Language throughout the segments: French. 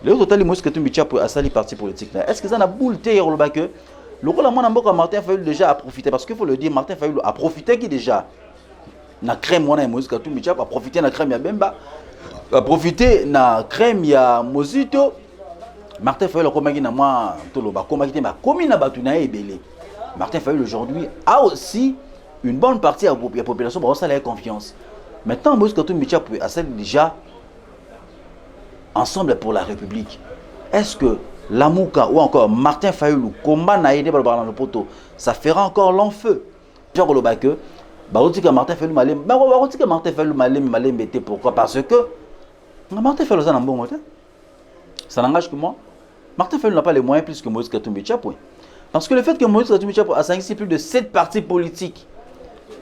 Le total Moïse Katumbi Tchapo a sali parti politique. Est-ce que ça n'a boule te hier le bac? Le rôle à mon amboka Martin Fayulu déjà a profité parce qu'il faut le dire, Martin Fayulu a profité qui déjà na crème moi Moïse Katumbi Tchapo a profité na crème ya Bemba, a profité na crème ya Mozito. Martin Fayulu comme qui na moi toloba comme qui ma commune na batuna ebele. Martin Fayulu aujourd'hui a aussi une bonne partie de la population pour ça la confiance. Maintenant Moïse Katumbi Tchapo a sali déjà ensemble pour la République. Est-ce que Lamouka ou encore Martin Fayulu, combat n'a aidé par le poteau, ça fera encore long feu? Genre le bac, Martin Fayulu malem, Martin Fayulu malem bêté pourquoi? Parce que Martin Fayulu ça n'a bon côté. Ça n'engage que moi. Martin Fayulu n'a pas les moyens plus que Moïse Katumbi Tchapo. Parce que le fait que Moïse Katumbi Tchapo a saisi plus de 7 partis politiques.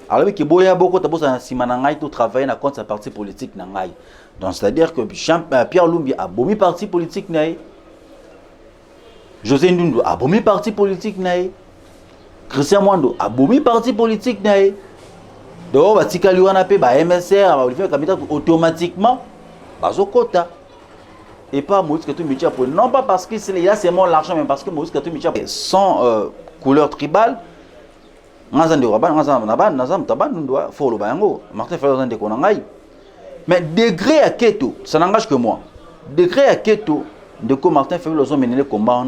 Alors que Boya beaucoup d'abord ça simanangai tout travailler contre sa parti politique nangai. Donc c'est-à-dire que Pierre Lumbi a bomi parti politique naï. José Ndundu a bomi parti politique naï. Christian Mwando a bomi parti politique naï. Donc Batika Liwana pe ba MSR va faire capital automatiquement bazokota. Et pas Moïse Katumbi Tchapo, non pas parce que c'est là seulement l'argent mais parce que Moïse Katumbi Tchapo sans couleur tribale. Martin Fayulu mais degré à Keto, ça n'engage que moi. Degré à Keto, de quoi Martin Fayulu a mené le combat,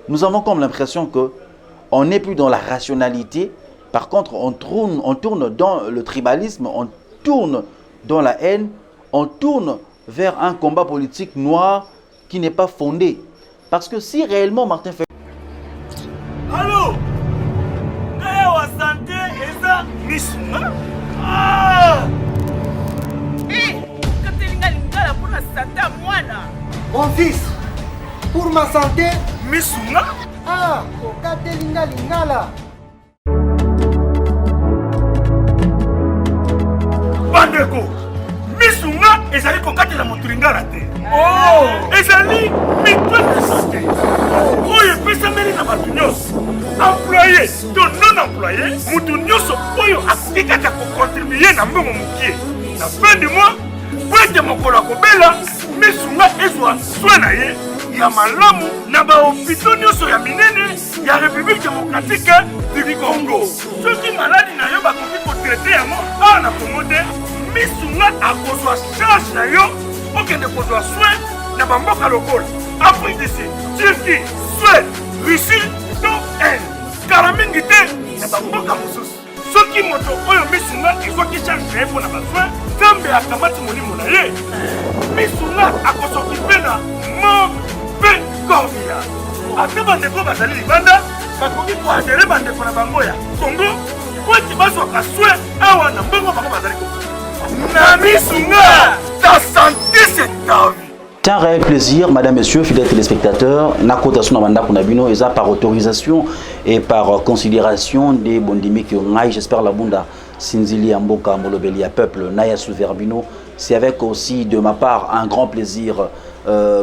nous avons comme l'impression que on n'est plus dans la rationalité. Par contre, on tourne dans le tribalisme, on tourne dans la haine, on tourne vers un combat politique noir qui n'est pas fondé. Parce que si réellement Martin Fayulu... Allô? Santé et ça, Missouma? Ah! Mon fils, pour ma santé, Missouma? ah, okate linga lingala. Bandeko, Missouma ezali kokate la moturingala te. Oh! Ezali mitwe de santé. Oyo pesameli na batu nyonso. Employé, to non employé, mutu nyonso oyo akikaka kocontribuer na mbongo mokie. Na fin du mois, bwete mokolo akobela, Missouma ezwa soin na ye ya malamu na bahôpitaux nyonso ya minene ya République démocratique du Congo. Soki maladi na yo bakoki kotraite yango awa na Congo te, Missouma akozwa charge na yo okende kozwa soin na bamboka lokola Afrique du Sud, Turquie, Suède, Russie, donc elle. Karamingi te na bamboka mosusu. Soki moto oyo Missouma ezwaki charge na ye mpo na basoin, Nzambe akamati molimo na ye. Missouma akosokipe na mauvais corps. Ate bandeko bazali libanda, bakoki koadere bandeko na bango ya Congo, po eti bazwaka soin awa na mbongo bango bazali koki. Na Missouma, ta santé c'est ta vie. C'est un réel plaisir, madame, messieurs, fidèles téléspectateurs. Nakotation Nabanda Kunabino, et ça par autorisation et par considération des bondimi qui ont j'espère la bunda Sinzili Amboka Molobelia peuple Naya Souverbino. C'est avec aussi de ma part un grand plaisir,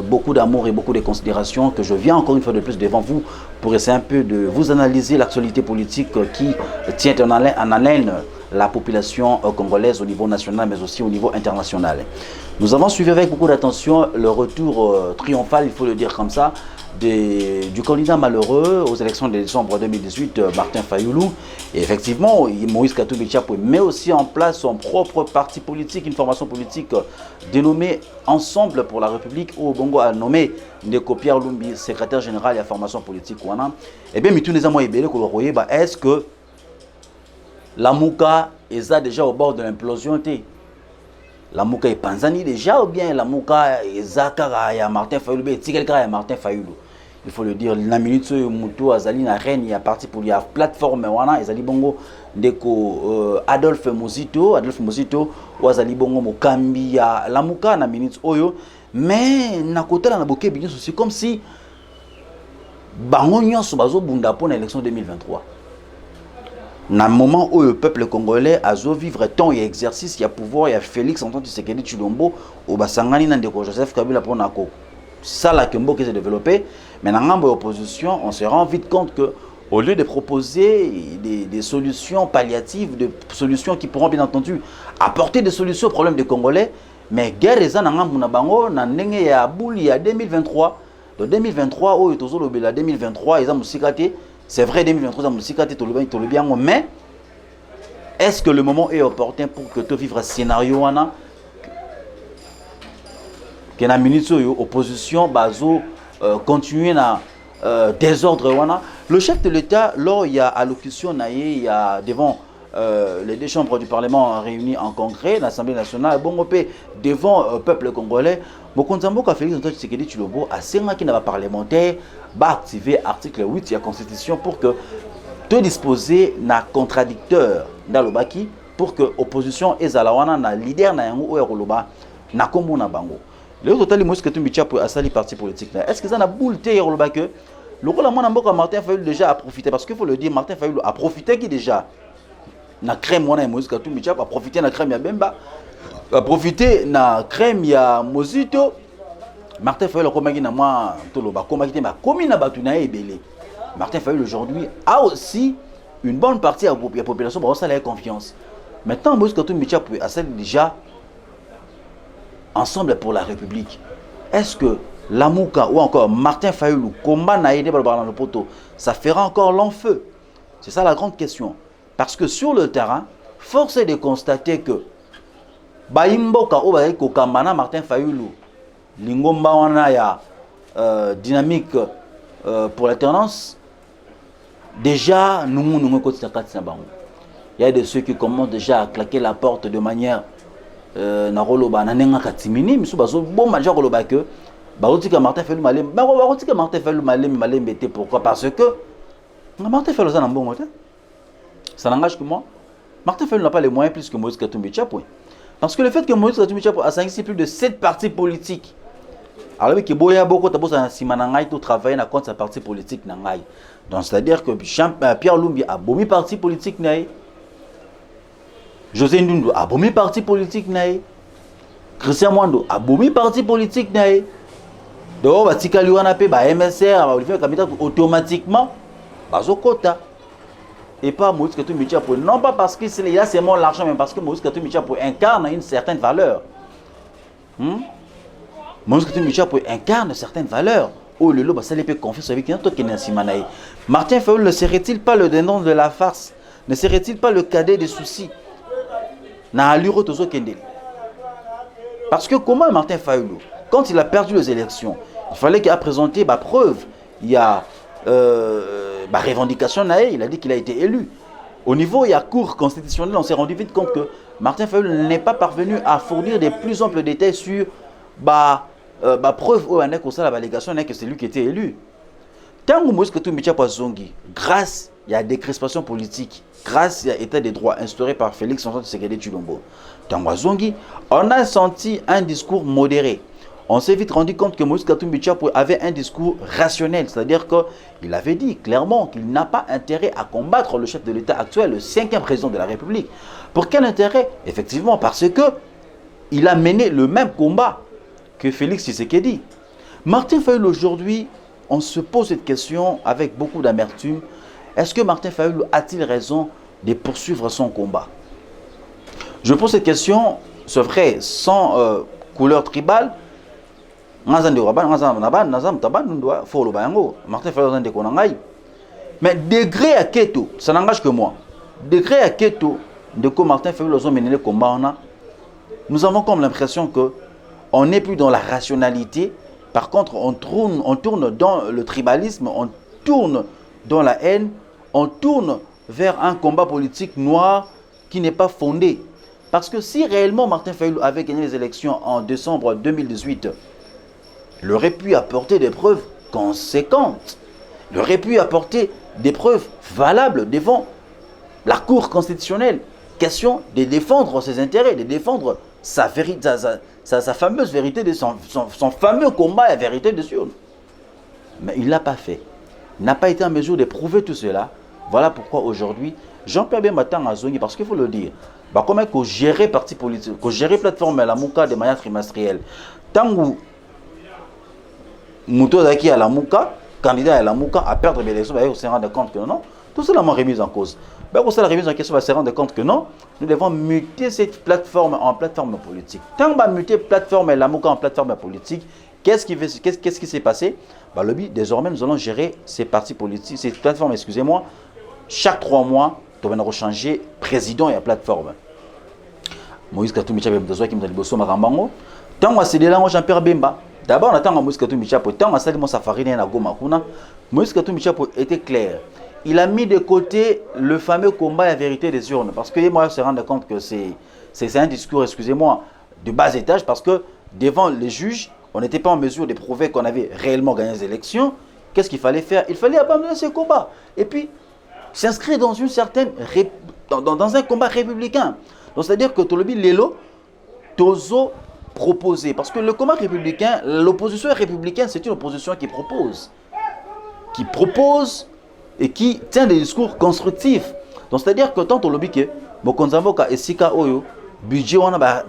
beaucoup d'amour et beaucoup de considération que je viens encore une fois de plus devant vous pour essayer un peu de vous analyser l'actualité politique qui tient en haleine la population congolaise au niveau national mais aussi au niveau international. Nous avons suivi avec beaucoup d'attention le retour triomphal, il faut le dire comme ça, du candidat malheureux aux élections de décembre 2018, Martin Fayulu. Et effectivement, Moïse Katumbi Tchapo met aussi en place son propre parti politique, une formation politique dénommée Ensemble pour la République, où Bongo a nommé Ndeko Pierre Lumbi, secrétaire général de la formation politique. Et bien, est-ce que la Mouka est déjà au bord de l'implosion? La Mouka est Panzani déjà ou bien la Mouka est Zakara et Martin Fayulu et Martin Fayulu? Il faut le dire, la minute Moutou Azali na reine, il y a parti pour la plateforme wana Azali Bongo Ndeko Adolphe Mozito ou Azali Bongo Mokambi ya la Mouka na minute Oyo, mais na côté la Naboké bien c'est comme si bango nyonso bazo bunda pour l'élection 2023. Dans le moment où le peuple congolais a vivre temps et exercice, il y a pouvoir, il y a Félix Antoine Tshisekedi Tshilombo, au Basangani Nandeko Joseph Kabila pour Nako. Ça là que Mboké s'est développé, mais dans l'opposition, on se rend vite compte que au lieu de proposer des solutions palliatives, des solutions qui pourront bien entendu apporter des solutions aux problèmes des Congolais, mais guerre eza na ngambu na bango na ndenge ya bouli ya 2023. De 2023 au tozo le bela 2023 ils ont musikate. C'est vrai 2023 ils ont musikate to le bien mais est-ce que le moment est opportun pour que tu vivre un scénario wana que na minute yo opposition bazo continuer na désordre wana. Le chef de l'État lors il y a allocution naie il y a devant les deux chambres du Parlement réunies en congrès, l'Assemblée nationale, bon devant le peuple congolais, Mokonzambo ka Félix Antoine Tshisekedi Tshilombo a senga qui n'a pas parlementaire, va activer l'article 8 de la Constitution pour que te disposer na contradicteur dans le baki pour que l'opposition et Zalawana na leader na yango ou Eroloba na kombo na bango. Le total moi ce que tu me pour asali parti politique là. Est-ce que ça na boule te Eroloba que le rôle mon amboka Martin Fayulu déjà a profité parce qu'il faut le dire Martin Fayulu a profité qui déjà na crème mwana ya Moïse Katumbi Tshapa a profité na crème ya Bemba a profité na crème ya Mozito Martin Fayulu komaki na moi toloba komaki te ma komi na batu na ebele. Martin Fayulu aujourd'hui a aussi une bonne partie de la population pour ça la confiance. Maintenant Moïse Katumbi Tshapa a celle déjà ensemble pour la République. Est-ce que Lamouka ou encore Martin Fayulu combat na aidé dans le poteau, ça fera encore long feu? C'est ça la grande question. Parce que sur le terrain, force est de constater que Baimboka ou Kokambana Martin Fayulu, Lingomba wana ya dynamique pour la tendance, déjà nous il y a de ceux qui commencent déjà à claquer la porte de manière naroloba nanenga katimini misu bazo bon manja koloba que barotika Martin Fayulu malem barotika Martin Fayulu malem bete pourquoi parce que Martin Fayulu ça n'a bon côté. Ça n'engage que moi. Martin Fayulu n'a pas les moyens plus que Moïse Katumbi Tshapa. Parce que le fait que Moïse Katumbi Tshapa a saisi plus de 7 partis politiques. Alors que Boya Boko Tabo Simanangai tout travailler contre sa parti politique Nangai. Donc c'est-à-dire que Pierre Lumbi a bomi parti politique naï. José Ndundu a bomi parti politique naï. Christian Mwando a bomi parti politique naï. Donc Batika Luana pe ba MSR ba Olivier Kabila automatiquement bazokota. Et pas Moïse Katumbi Tshapa, non pas parce qu'il a seulement l'argent, mais parce que Moïse Katumbi Tshapa incarne une certaine valeur. Moïse Katumbi Tshapa incarne certaines valeurs. Oh le lot, ça les peut confier avec un truc qui est Simanaï. Martin Fayulu ne serait-il pas le dénon de la farce? Ne serait-il pas le cadet des soucis? Na allure tozo kende. Parce que comment Martin Fayulu, quand il a perdu les élections, il fallait qu'il a présenté ma preuve. Il y a revendication, il a dit qu'il a été élu. Au niveau il y a cour constitutionnelle, on s'est rendu vite compte que Martin Fayulu n'est pas parvenu à fournir des plus amples détails sur preuve où on est que la validation que c'est lui qui était élu. Tant que Moïse Katumbi Tshapa zongi, grâce il y a des crispations politiques, grâce il y a état des droits instauré par Félix Antoine Tshisekedi Tshilombo. Tant que zongi, on a senti un discours modéré. On s'est vite rendu compte que Moïse Katumbi Tshapa avait un discours rationnel, c'est-à-dire qu'il avait dit clairement qu'il n'a pas intérêt à combattre le chef de l'État actuel, le 5e président de la République. Pour quel intérêt? Effectivement, parce que il a mené le même combat que Félix Tshisekedi. Martin Fayulu aujourd'hui, on se pose cette question avec beaucoup d'amertume. Est-ce que Martin Fayulu a-t-il raison de poursuivre son combat? Je pose cette question, c'est vrai, sans couleur tribale. Mais degré à Keto, ça n'engage que moi. Degré à Keto, de quoi Martin Fayulu a mené le combat, nous avons comme l'impression que on n'est plus dans la rationalité. Par contre, on tourne dans le tribalisme, on tourne dans la haine, on tourne vers un combat politique noir qui n'est pas fondé. Parce que si réellement Martin Fayulu avait gagné les élections en décembre 2018, il aurait pu apporter des preuves conséquentes. Il aurait pu apporter des preuves valables devant la Cour constitutionnelle. Question de défendre ses intérêts, de défendre sa fameuse vérité, son fameux combat à vérité de Sion. Mais il ne l'a pas fait. Il n'a pas été en mesure de prouver tout cela. Voilà pourquoi aujourd'hui, Jean-Pierre Bemba a zongi, parce qu'il faut le dire, comment qu'on gérer parti politique, qu'on gérer plateforme la Mouka de manière trimestrielle. Tant que Mouto Zaki à la Mouka, candidat à la Mouka, à perdre l'élection, on se rend compte que non. Tout cela m'a remise en cause. Ben, pour ça, la remise en question va se rendre compte que non, nous devons muter cette plateforme en plateforme politique. Tant qu'on va muter plateforme et la Mouka en plateforme politique, qu'est-ce qui s'est passé? Ben, le but, désormais, nous allons gérer ces partis politiques, ces plateformes, excusez-moi, chaque 3 mois, nous allons changer président et la plateforme. Moïse Katumbi Tchabe Mtazoa qui m'a dit Bosso Makambango. Tant qu'on a cédé là, Jean-Pierre Bemba. D'abord, on attend Moïse Katumbi Tchabe. Tant qu'on a cédé mon safari dans la Goma Kuna. Moïse Katumbi Tchabe était clair. Il a mis de côté le fameux combat et la vérité des urnes. Parce que moi, je me rends compte que c'est un discours, excusez-moi, de bas étage. Parce que devant les juges, on n'était pas en mesure de prouver qu'on avait réellement gagné les élections. Qu'est-ce qu'il fallait faire? Il fallait abandonner ce combat. Et puis, s'inscrire dans une certaine dans un combat républicain. Donc c'est-à-dire que Tolobi Lelo Tozo proposé. Parce que le combat républicain, l'opposition républicaine, c'est une opposition qui propose. Qui propose et qui tient des discours constructifs. Donc c'est-à-dire que tant Tolobi que Mokonzamboka et Sika Oyo, budget on a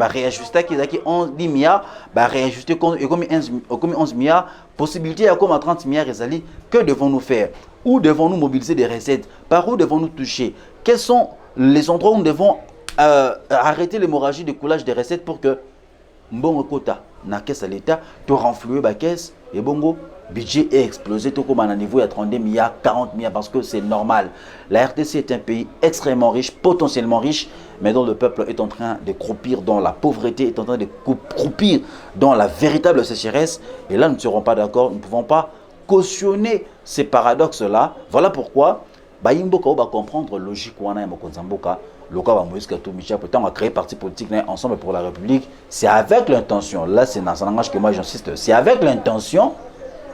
réajusté qui est 11 milliards, réajusté comme 11 milliards, possibilité à comme 30 milliards Rezali, que devons-nous faire? Où devons-nous mobiliser des recettes? Par où devons-nous toucher? Quels sont les endroits où nous devons arrêter l'hémorragie de coulage des recettes pour que bon quota na caisse à l'État to renflouer ba caisse et bongo budget est explosé tout comme à un niveau à 32 milliards 40 milliards parce que c'est normal. La RDC est un pays extrêmement riche, potentiellement riche, mais dont le peuple est en train de croupir dans la pauvreté, est en train de croupir dans la véritable sécheresse, et là nous ne serons pas d'accord, nous ne pouvons pas cautionner ces paradoxes là. Voilà pourquoi Bayimboka va comprendre logique wana ya Mokonzamboka. Le cas Moïse Katumbi Tchabe, on a créé parti politique ensemble pour la République. C'est avec l'intention, là c'est dans un langage que moi j'insiste, c'est avec l'intention,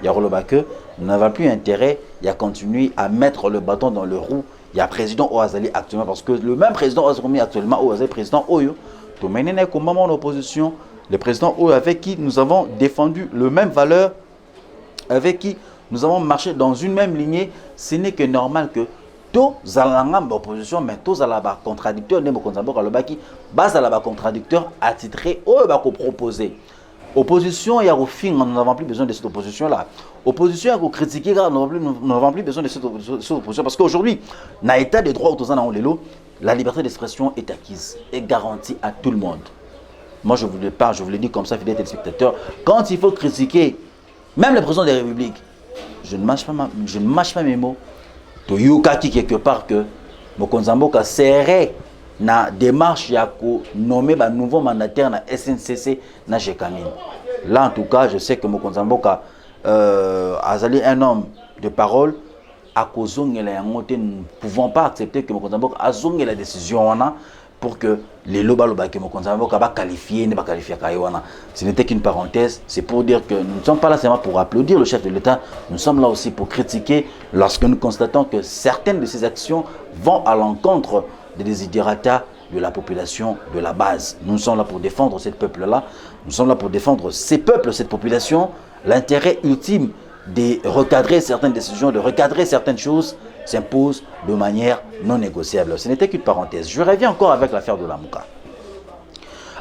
il y a que nous n'avons plus intérêt à continuer à mettre le bâton dans le roue. Il y a président Oazali actuellement, parce que le même président Oazali actuellement, Oazali président Oyo, tout mener comme moment en opposition, le président Oyo avec qui nous avons défendu le même valeur, avec qui nous avons marché dans une même lignée, ce n'est que normal que tous allons opposition, mais tous allons contradicteurs, ne Mokonzamboka Lobaki, base à la contradicteur attitré au proposé. Opposition, il y a au fin, nous n'avons plus besoin de cette opposition-là. Opposition, il y a critiquer, nous n'avons plus besoin de cette opposition. Parce qu'aujourd'hui, dans l'état de droit, la liberté d'expression est acquise et garantie à tout le monde. Moi, je vous le parle, je vous le dis comme ça, fidèles téléspectateurs. Quand il faut critiquer, même le président de la République, je ne mâche pas mes mots. Toyoka qui quelque part que Mokonzamboka serait na démarche ya ko nommer un nouveau mandataire na SNCC na Jekamine. Là en tout cas, je sais que Mokonzamboka azali un homme de parole à kozongela yangote, nous ne pouvons pas accepter que Mokonzamboka azonge la décision wana pour que les loba que Mokonzamboka va qualifier ne pas qualifier Kaïwana. Ce n'était qu'une parenthèse, c'est pour dire que nous ne sommes pas là seulement pour applaudir le chef de l'État, nous sommes là aussi pour critiquer lorsque nous constatons que certaines de ces actions vont à l'encontre des desiderata de la population de la base. Nous sommes là pour défendre ce peuple-là, nous sommes là pour défendre ces peuples, cette population, l'intérêt ultime de recadrer certaines décisions, de recadrer certaines choses s'impose de manière non négociable. Ce n'était qu'une parenthèse. Je reviens encore avec l'affaire de la Mouka.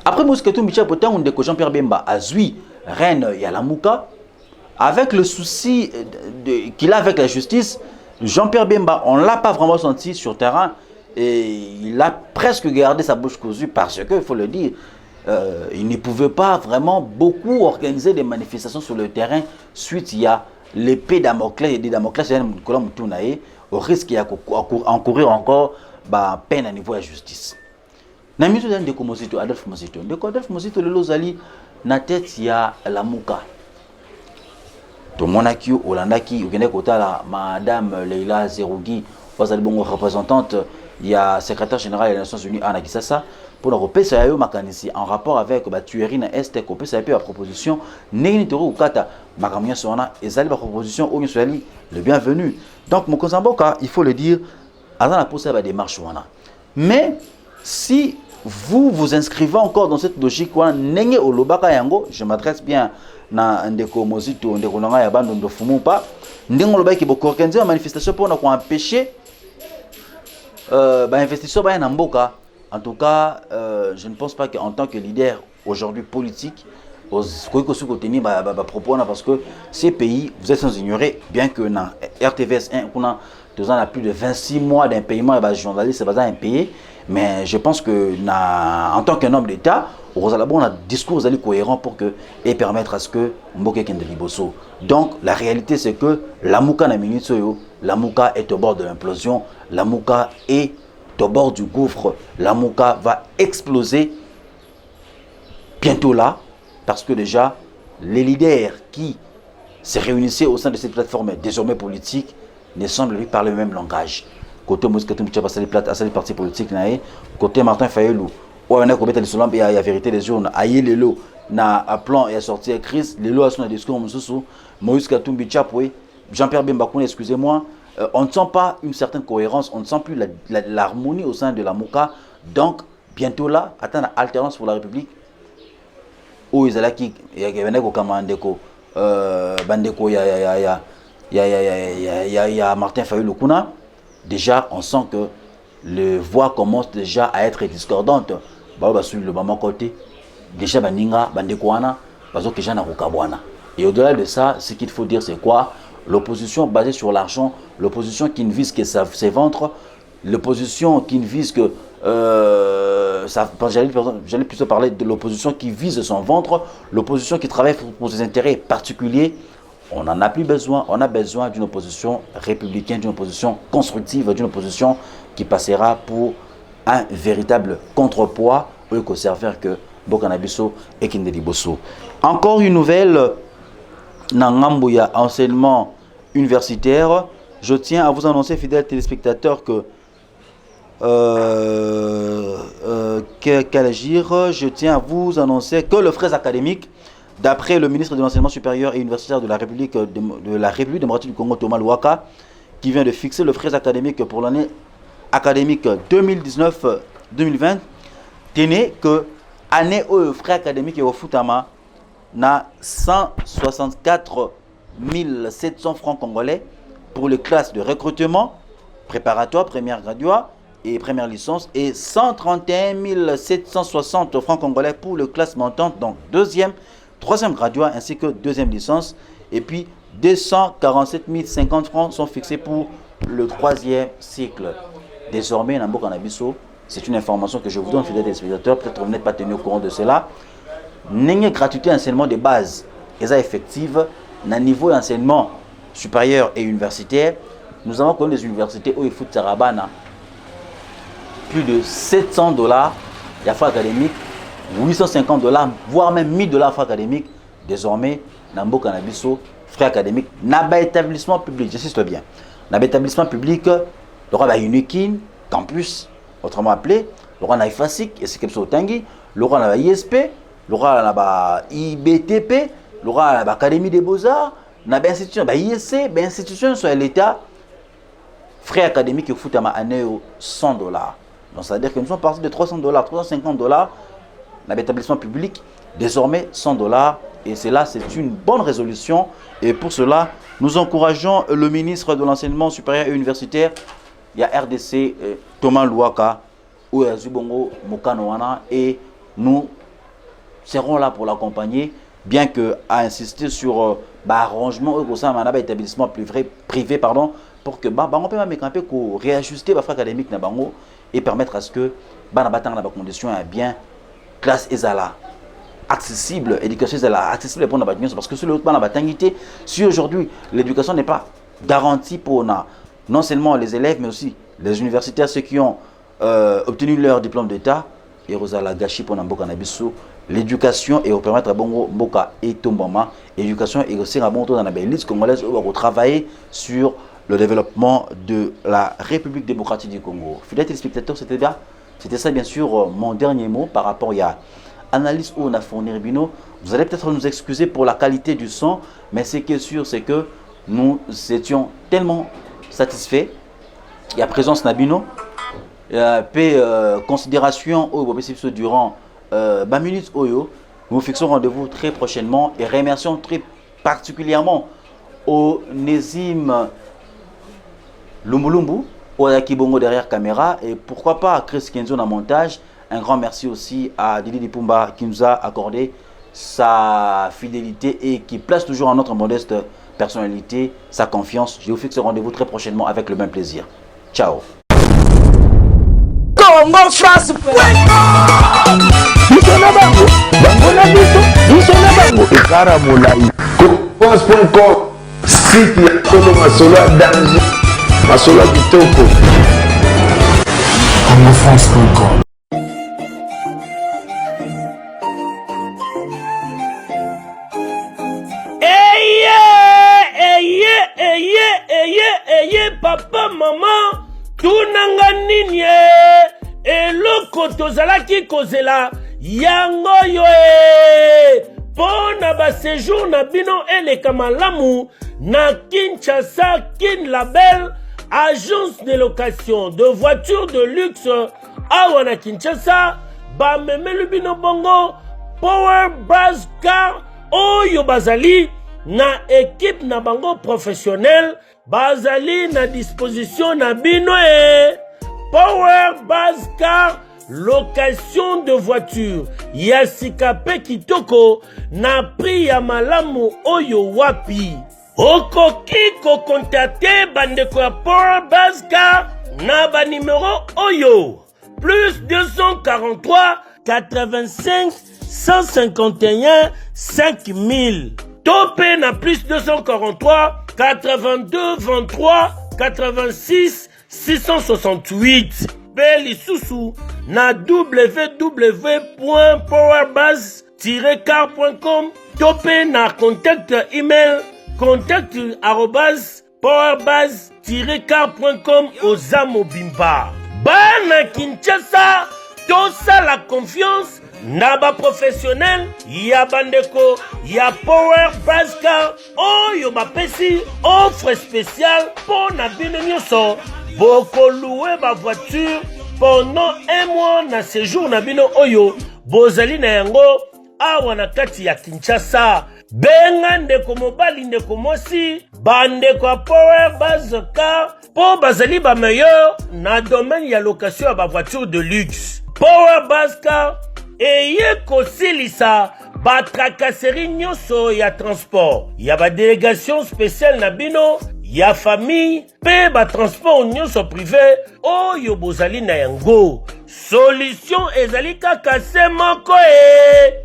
Après Moïse Katumbi Tchabe, Jean-Pierre Bemba a zui reine Yalamouka, avec le souci qu'il a avec la justice, Jean-Pierre Bemba, on ne l'a pas vraiment senti sur terrain et il a presque gardé sa bouche cousue parce que, il faut le dire, il ne pouvait pas vraiment beaucoup organiser des manifestations sur le terrain suite il y a l'épée Damoclès, au risque d'encourir encore peine à niveau de la justice. Na miso de Komosito, Adolphe Mosito. Adolphe Mosito, le lozali, na tête ya la Mouka. To monaki, Olandaki, Ukene Kota, Madame Leila Zerougi, Wazali Bongo représentante, il y a secrétaire général des Nations Unies, Anna Kisasa, pour le repérer à Makanisi, en rapport avec la tuerie na Est, Kopé, ça a été la proposition, Négnitoro ou Kata, Makamia Sona, et Zali, la proposition, Oniswali, le bienvenu. Donc, Mokonzamboka, il faut le dire, avant la pose des démarches. Mais, si vous vous inscrivez encore dans cette logique, je m'adresse bien à Ndeko Mozito, Ndeko Nanga Yabando, Ndofumu pas, Ndeko Loba qui peut organiser une manifestation pour empêcher l'investisseur en Mboka. En tout cas, je ne pense pas qu'en tant que leader aujourd'hui politique, propos parce que ces pays, vous êtes sans ignorer, bien que dans RTVS 1, on a plus de 26 mois d'impayement et les journalistes sont impayés, mais je pense que en tant qu'un homme d'État, on a un discours cohérent pour que et permettre à ce que Mboke Kende Liboso. Donc la réalité c'est que la Mouka na minute la Mouka est au bord de l'implosion, la Mouka est au bord du gouffre, la Mouka va exploser bientôt là, parce que déjà les leaders qui se réunissaient au sein de cette plateforme désormais politique ne semblent plus parler le même langage. Côté Mouskatou Moucha passe les partis politiques, côté Martin Fayelou, il y a la vérité des journaux, il y a le na plan et a sorti crise, les lois sont dans discours Moïse Katumbi Chapoué, Jean-Pierre Bembakoune, excusez-moi, on ne sent pas une certaine cohérence, on ne sent plus l'harmonie au sein de la Mouka. Donc bientôt là, attendre l'alternance pour la République. Où ils allaient qui il y a Martin Fayulu Kuna. Déjà on sent que les voix commencent déjà à être discordantes. Sur le moment côté déjà baninga bandekwana bazo que jana kokabwana. Et au-delà de ça, ce qu'il faut dire c'est quoi? L'opposition basée sur l'argent, l'opposition qui ne vise que ses ventres, l'opposition qui ne vise que j'allais plutôt parler de l'opposition qui vise son ventre, l'opposition qui travaille pour ses intérêts particuliers. On n'en a plus besoin, on a besoin d'une opposition républicaine, d'une opposition constructive, d'une opposition qui passera pour un véritable contrepoids au serveur que Bokanabiso et Kindeli Bosso. Encore une nouvelle, Nangambouya enseignement universitaire. Je tiens à vous annoncer, fidèles téléspectateurs, que je tiens à vous annoncer que le fraise académique, d'après le ministre de l'Enseignement supérieur et universitaire de la République démocratique du Congo, Thomas Louaka, qui vient de fixer le fraise académique pour l'année académique 2019-2020, tenez que année où frais académique et au Futama na 164 700 francs congolais pour les classes de recrutement, préparatoire, première graduat et première licence, et 131 760 francs congolais pour le classe montante, donc deuxième, troisième graduat ainsi que deuxième licence, et puis 247 050 francs sont fixés pour le troisième cycle. Désormais, Nambo Kanabiso, c'est une information que je vous donne, fidèles téléspectateurs, peut-être que vous n'êtes pas tenu au courant de cela. N'ayez gratuité enseignement de base, et ça effective, à niveau d'enseignement supérieur et universitaire. Nous avons connu des universités où il faut Tarabana, plus de $700, il y a frais académiques, $850, voire même $1000 frais académiques. Désormais, Nambo Kanabiso, frais académiques, n'a établissement public, j'insiste bien, n'a établissement public, le roi Unikin, campus, autrement appelé, le roi Naifasik, et c'est comme ça au Tanguy, le roi ISP, le roi IBTP, le roi l'Académie des Beaux-Arts, n'a pas institution, ISC, institution sur l'État, frais académiques qui foutent à ma année $100. Donc ça veut dire que nous sommes partis de $300, $350, dans l'établissement public, désormais $100, et cela c'est une bonne résolution, et pour cela nous encourageons le ministre de l'Enseignement supérieur et universitaire, il y a RDC Thomas Louaka, ou Zubongo Mokanoana, et nous serons là pour l'accompagner, bien que à insister sur l'arrangement au sein d'un établissement privé, pour que on peut réajuster les frais académiques et permettre à ce que les conditions bien classe ezala accessible, éducation ezala accessible pour les parce que si aujourd'hui l'éducation n'est pas garantie pour non seulement les élèves mais aussi les universitaires, ceux qui ont obtenu leur diplôme d'état, et Rosala gâchis pour Namboka Nabiso, l'éducation et permettre à Bongo Mboka et Tombama, éducation et aussi à bon dans la liste congolaise pour travailler sur le développement de la République démocratique du Congo. Fidèles téléspectateurs, c'était ça bien sûr mon dernier mot par rapport à l'analyse où on a fourni Bino. Vous allez peut-être nous excuser pour la qualité du son, mais ce qui est sûr, c'est que nous étions tellement satisfaits. Il y a présence Nabino, considération durant minutes Oyo. Nous fixons rendez-vous très prochainement et remercions très particulièrement au Nézim Lumbulumbu, au Akibongo derrière caméra, et pourquoi pas à Chris Kenzo en montage. Un grand merci aussi à Didi Dipumba qui nous a accordé sa fidélité et qui place toujours en notre modeste personnalité sa confiance. Je vous fixe rendez-vous très prochainement avec le même plaisir. Ciao. Congo France. France.com, site ya Solo Masolo à danger, Masolo à Kitoko. CongoFrance.com. Eye, papa, maman, tunanga nini eloko tozalaki kozela yango yo pona ba séjour na bino eleka malamu na Kinshasa Kin Label, agence de location de voitures de luxe awa na Kinshasa, ba memelu bino bongo Power Buzz Car oyo bazali na équipe na bango professionnel, bazali na disposition na bino Power Buzz Car, location de voiture ya sikape kitoko na prix ya malamu oyo wapi. Okoki ko contacter bandeko ya Power Buzz Car na ba numéro oyo plus 243 85 151 5000. Topé na plus 243 82 23 86 668. Beli Soussou na www.powerbuzz-car.com. Topé na contact email contact@powerbuzz-car.com Ozamo Bimba. Bana Kinshasa, tosa la confiance na ba professionnel ya bandeko ya Power Buzz Car oyo bapesi offre spéciale pour na bino nyonso boko louer ba voiture pendant un mois na séjour na bino oyo bozali na yango awa na kati ya Kinshasa. Benga ndeko mobali ndeko mosi bandeko ya Power Buzz Car po bazali ba meilleur na domaine ya location ya ba voiture de luxe. Power Buzz Car eye kosilisa ba tracasserie nyonso ya transport ya ba délégation spéciale na bino ya famille pe ba transport nyonso privé oyo bozali na yango. Solution ezali kaka se moko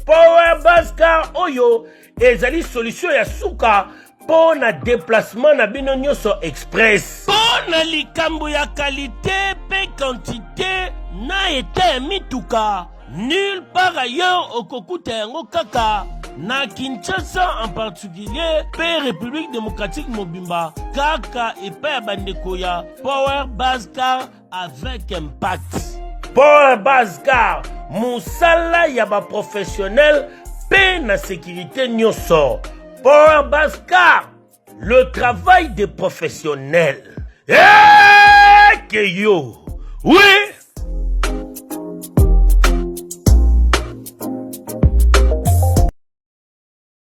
Power Buzz Car oyo ezali solution ya suka po na déplacement na bino nyonso express. Po na likambo ya qualité pe quantité na ete mituka nulle part ailleurs au Kokuta yango kaka na Kinshasa en particulier pe République démocratique Mobimba kaka epa ya bandeko ya Power Buzz Car avec impact. Power Buzz Car musala ya ba professionnel pe na sécurité nyonso. Power Buzz Car, le travail des professionnels. Que yo, oui.